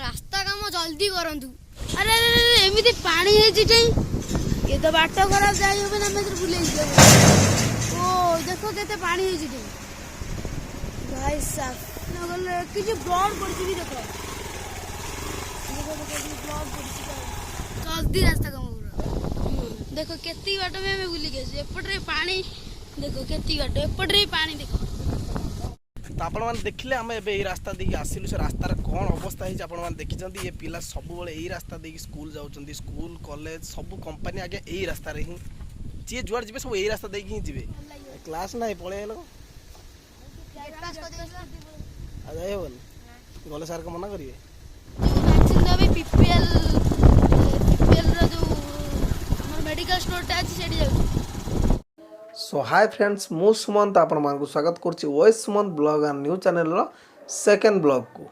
रास्ता काम जल्दी करंतु। अरे एमिति पानी है जिटे ये तो बाट खराब जाई होबे ना मेत्र बुले जे। ओ देखो केते पानी है जिटे भाई साहब नगल कि जे ब्लड पड़ची भी देखो। देखो ब्लड पड़ची जल्दी रास्ता काम कर। देखो केती बाट में हमें बुली गेस एपटरे पानी देखो केती बाट एपटरे पानी देखो। तो आपण मैंने देखिले आम ए रास्ता देखिए आसिलु से रास्तार कौन अवस्था है आपण मैंने देखी ये पिला सब यही रास्ता देखिए स्कूल जाऊँ स्कूल कॉलेज सब कंपनी आगे यही रास्ता ही जी जुआड़ जी सब यही रास्ता देखिए जी क्लास ना पलैल जाए गले सार को मना करेंगे medical store so hi friends मु सुमंत आपण मानकु स्वागत करछि voice Sumant blog and news channel रो सेकंड ब्लॉग को।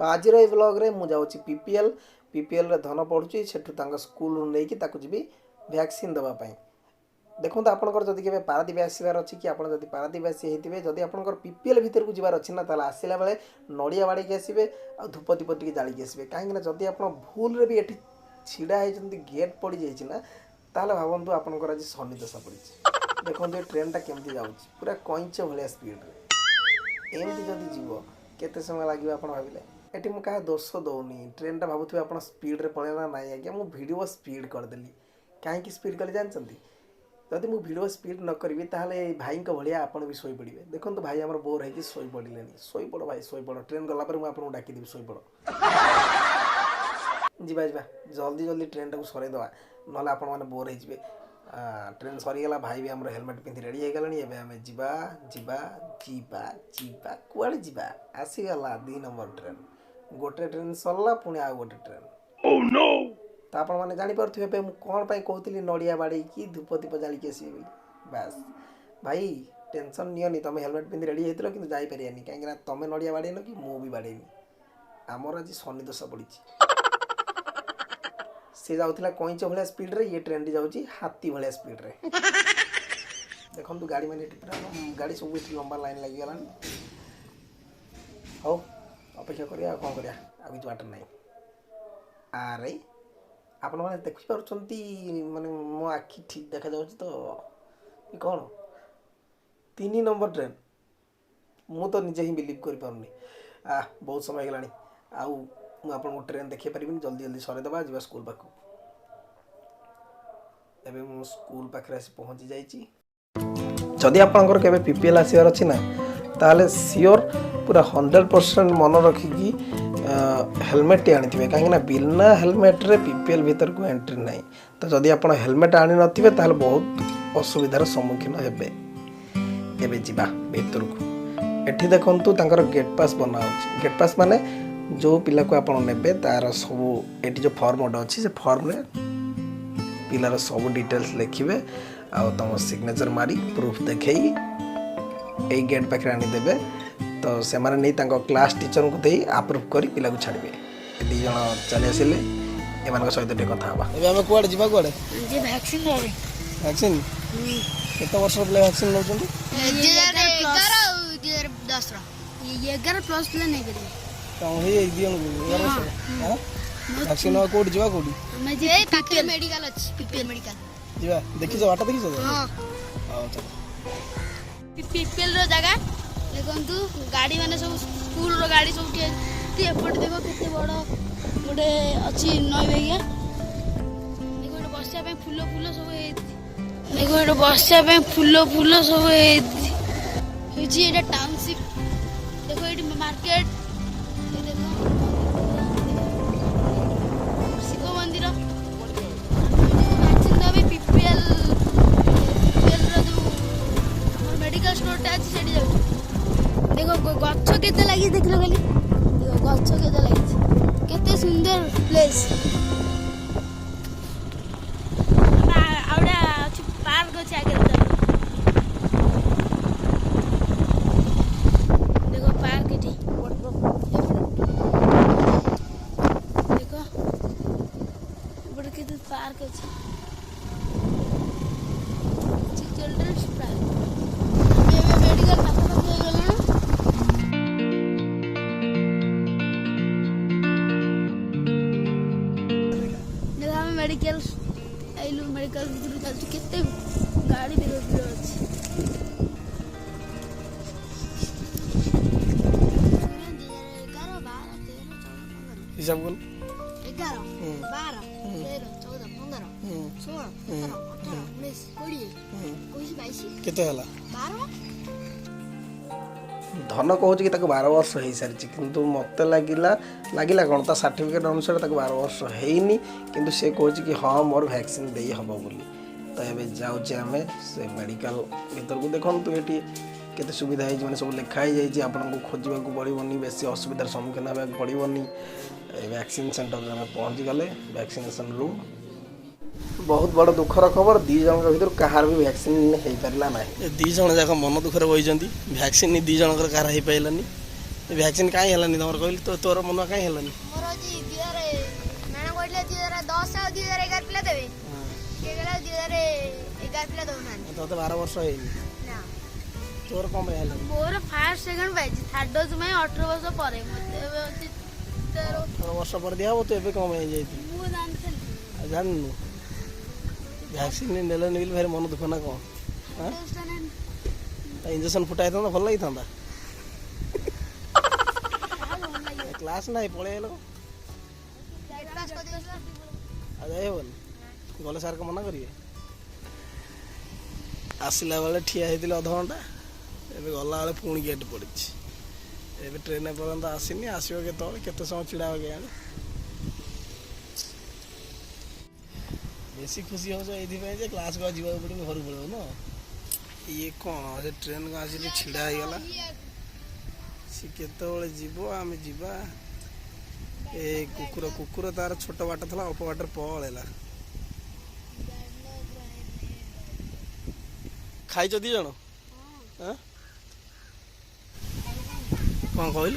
तो आज रे ब्लॉग रे मु जाउछि पीपीएल रे धन पडुछि सेठु तांगा स्कूल रू नै कि ताकु जिबी वैक्सीन दबा पई। देखो आपनकर जदि केबे पारादीप आसीबार अछि कि आपण जदि पारादीप आसी हेतिबे जदि आपनकर पीपीएल भीतर को जिबार अछि ना ताला आसीला बेले नडिया बाड़ी के आसीबे आ धूप दीप टिके जाली के आसीबे काहे कि ना जदि आपण भूल रे भी एठी छिडा है जंती गेट पड़ी जाय छि ना ताले भाबंतु आपनकर आज शनि दशा पड़ी देखो ये ट्रेन टा केमती जाउछि पूरा कइंच भलिया स्पीड रे एमती जदि जीवो केते समय लागिबो आपण भाबिले एठी मु का दोष दउनी ट्रेन टा भाबुथि आपण स्पीड रे पळेला नाही आज्ञा मु वीडियो स्पीड कर देली काहे कि स्पीड कले जानचंती जदि मु वीडियो स्पीड न करबी ताहले भाई को भलिया आपण भी सोई पड़िबे। देखो भाई हमर बोर है कि सोई पड़िलेनी सोई पड़ो भाई सोई पड़ो ट्रेन गला पर मु आपण डाकी देबी सोई पड़ो जीवा जीवा जल्दी जल्दी ट्रेन टा को सरे दवा नले आपण माने बोर है जिवे ट्रेन सरीगला भाई भी आम हेलमेट पिंधि रेडी हो गलानी एबे हमें जीवा जीवा जीवा जीवा कुआड़े जीवा आसीगला 2 नंबर ट्रेन गोटे ट्रेन सरला पुणी आ गोटे ट्रेन ओह नो तो आपण माने जानि परथुबे बे मु कोन पई कहउतली नडिया बाड़ी की धूप दीप जाली के आसी बस भाई टेंशन नियनी तमे हेलमेट पिंधि रेडी हेतिलो किंतु जाई परियानी काहे कि ना तमे नडिया बाड़ी न कि मु भी बाड़ीनी हमर आज शनि दशा पड़ी से जाउथला कइंच भलिया स्पीड रे ये ट्रेन टी जाउची हाथी भलिया स्पीड रे देखम तू गाड़ी माने पूरा गाड़ी सब लंबा लाइन लागि गलानी हो अपेक्षा करिया कोन करिया अभी तो वाटर नहीं अरे आपण माने देखि परछंती माने मो आखि ठीक देखा जाउची तो ई कोन 3 नंबर ट्रेन मु तो निजे ही बिलीव कर पाउनी बहुत समय गलानी आउ मु आपन ट्रेन देखि परिबिन जल्दी जल्दी सरे दबा जीवा स्कूल पाखु एबे मु स्कूल पाखरे आसी पहुंची जाईची। जदि आपनकर केबे पीपीएल आसीबार अछि ना ताले सियोर पूरा 100% मन रखिकी हेलमेट आनिथिबे काहे ना बिना हेलमेट रे पीपीएल भीतर को एंट्री नाही। तो जदि आपण हेलमेट आनि नथिबे ताले बहुत असुविधार सम्मुखीन हेबे। एबे जीवा भीतर को एठी देखंतु तांकर गेट पास बना होछि गेट पास माने जो पिला को आपण नेबे तार सब एटी जो फॉर्म ओड अछि से फॉर्म रे पिलार सब डिटेल्स लिखिबे आ तम सिग्नेचर मारी प्रूफ देखई ए गेट पाखरे आनी देबे तो से माने नै तांको क्लास टीचर को देई अप्रूव करी पिला को छाड़बे। दी जण चले आसिले एमान सहित टे कथा हबा एबे हम कुआडे जिबा कुआडे जे वैक्सीन लेबे वैक्सीन केते वर्ष ले वैक्सीन लउछन 2010 रो 11 प्लस ले नै करे तो हे दियन 11 वर्ष हां वैक्सीन कोड जिबा कोडी मैं जे पाखे मेडिकल अछि पीपीएल मेडिकल जिबा देखि जो आटा देखि जो हां आओ चल पीपीएल रो जगह देखंतु गाड़ी माने सब स्कूल रो गाड़ी सब ती एपट देखो केते बड़ गोटे अछि नय भैया देखो एटा बसिया पे फूल फूल सब हे देखो एटा बसिया पे फूल फूल सब हे जी एटा टाउनशिप देखो एटी मार्केट देखो शिव मंदिर वैक्सीन दबे पीपीएल रो जो मेडिकल स्टोर टा अछि सेठी जाउ देखो गच्छ केते लागि देखलो खाली देखो गच्छ केते लागि केते सुंदर प्लेस ना आवडा अछि पार्क अछि आगे देखो पार्क एठी देखो बड़ केते पार्क अछि चिल्ड्रंस पार्क मेडिकल पाखा पाखा गला मेडिकल आइलु मेडिकल भितर चलती केते गाड़ी भी रोड अछि हिसाब कर 11 12 13 14 15 16 17 18 19 20 21 22 केते हला 12 धन कहूँ कि 12 वर्ष हो सारी किंतु मत लगिला कौन ता सर्टिफिकेट अनुसार 12 वर्ष होनी किंतु से कहूँ कि हाँ मोर वैक्सीन दे हम बोली तो ये जाऊे आम से मेडिकल भर को देखूँ ये केते सुविधा है मैंने सब लिखाई जाइए आपको खोजा पड़ोनी बेसी असुविधार सम्मुखीन होगा पड़ोनी वैक्सीन सेंटर में पहुँची गले वैक्सीनेशन रूम बहुत बड़ दुखर खबर दी जन भर कहार भी वैक्सीन हो पारा ना दी जन जाक मन दुखर बही वैक्सीन दी जनकर कहार हो पारानी वैक्सीन कहीं है तुम कहली तो तोर मन कहीं है मोर जी 2000 मैंने कहले 2010 और 2011 पिला देबे के गेला 2011 पिला दउना तो 12 वर्ष है ना तोर कम है मोर first second batch third dose में 18 वर्ष परे मते 18 वर्ष पर दिया वो तो एबे कम है जाई मु जानथि जाननु वैक्सीन नेले नेबिल भाई मन दुख ना कौन इंजेक्शन फुटाई था भल लगी था क्लास ना पलि जाए गले सार को मना करेंगे आसला बेले ठिया होते अध घंटा एवं गला बेले पुणी गेट पड़ी एवं ट्रेन पर्यंत आसनी आसो के समय छिड़ा हो गया बेसी खुशी हो ये क्लास को जीवा पड़े घर पड़ो न ये कौन से ट्रेन को आसिक छिड़ा हो गला सी केतबले जीव आम जीवा ए कुकुर कुकुर तार छोट बाट था अल्प बाटर पलैला खाई दी जन कौन कहल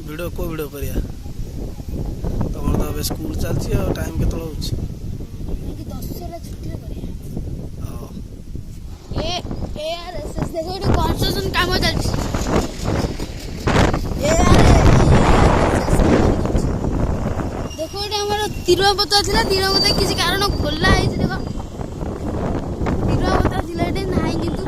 वीडियो को वीडियो करिया तुम तो स्कूल चलती टाइम के कंस्ट्रक्शन काम चलती देखो ये हमारा तिरुपति था तिरुपति किसी कारण खोला है देखो तिरुपति जिला ना किंतु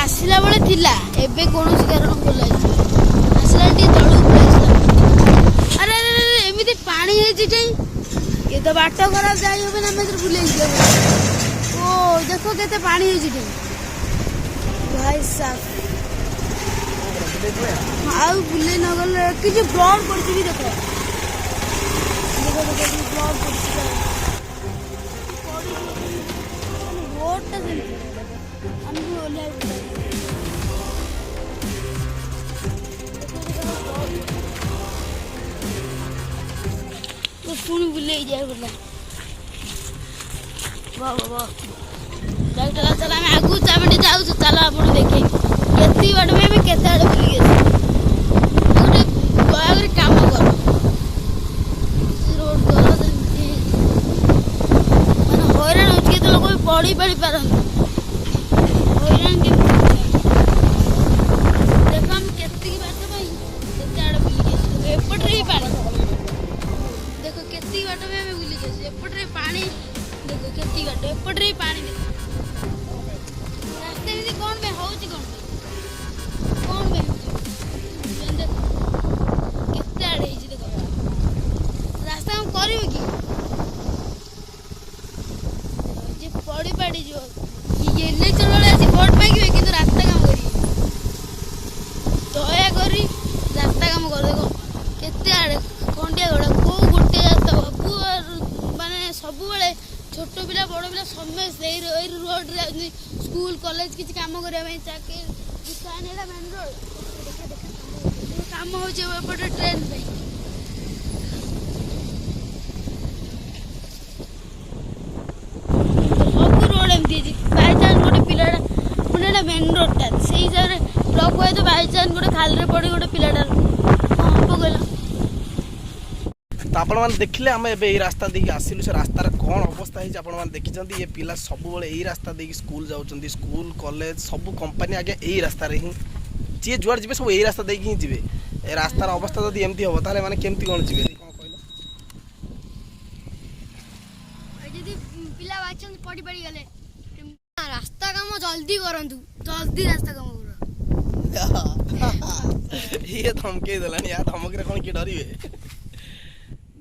आसला बेले थिला एबे कौन कारण खोला आसला तलू अरे एमती पानी ये तो बाट खराब जाए बुले ओ देखो केते पानी भाई साहब आउ बुले न गले कि ब्लड पड़ी देखो ब्लड पड़ी रोडटा पुणी बुले जाए बोला वाह वाह डॉक्टर चला मैं आगू चामटी जाऊ चला आपण देखे केती बाट में मैं केते आड़े बुली गए गोटे दया कर काम कर रोड कर माने हैरान हो के तो लोग पड़ी पारन हैरान के देखो हम केती बात भाई केते आड़े बुली गए एपटरे पानी देखो केती बाट में हमें बुली गए एपटरे पानी देखो केती बाट एपटरे पानी देखो रास्ते में कौन में होची कौन में देखो केते आड़े हिची देखो रास्ता हम करियो कि जे पड़ी जो ये इलेक्शन वाले आसी वोट मांगिबे किंतु रास्ता काम करिए दया करी रास्ता काम कर देखो केते आड़े खंडिया घोड़ा को गोटे रास्ता बाबू माने सब बेले छोट पिला बड़ पिला समस्त रोड रे स्कूल कॉलेज किसी काम करने चाकरी मेन रोड काम हो ट्रेन पे सब रोड एमती बाई चान्स गोटे पिलाटा पुणे मेन रोडटा से हिसाब से ब्लॉक हुए तो बाई चान्स गोटे खाल पड़े गोटे पिलाटार हाँ हम कहला आपण मैंने देखिले आम ए रास्ता देखिए आसिलु से रास्तार कौन अवस्था है आपण मैंने देखी ये पिला सब यही रास्ता देखिए स्कूल जाऊँ स्कूल कॉलेज सब कंपनी आगे यही रास्तार ही जी जुआड़ जी सब यही रास्ता देखिए ही जी ए रास्तार अवस्था जब एमती हम ताले माने केमती कौन जी कौन कहल ଯଦି ପିଲା ବାଇଚାନ୍ସ ପଡ଼ି ପଡ଼ି ଗଲେ ରାସ୍ତା କାମ ଜଲ୍ଦି କରନ୍ତୁ ଜଲ୍ଦି ରାସ୍ତା କାମ କର ये धमके देलानी या धमक रे कौन किए डरिवे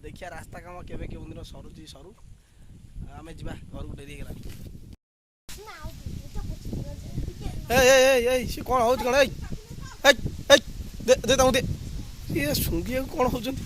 देखिया रास्ता काम केबे के दिन सरुची सरू आमे जिबा घर को डेरी गेला ए से कौन होत कौन ए दे दे ये सुंगी कौन होचंती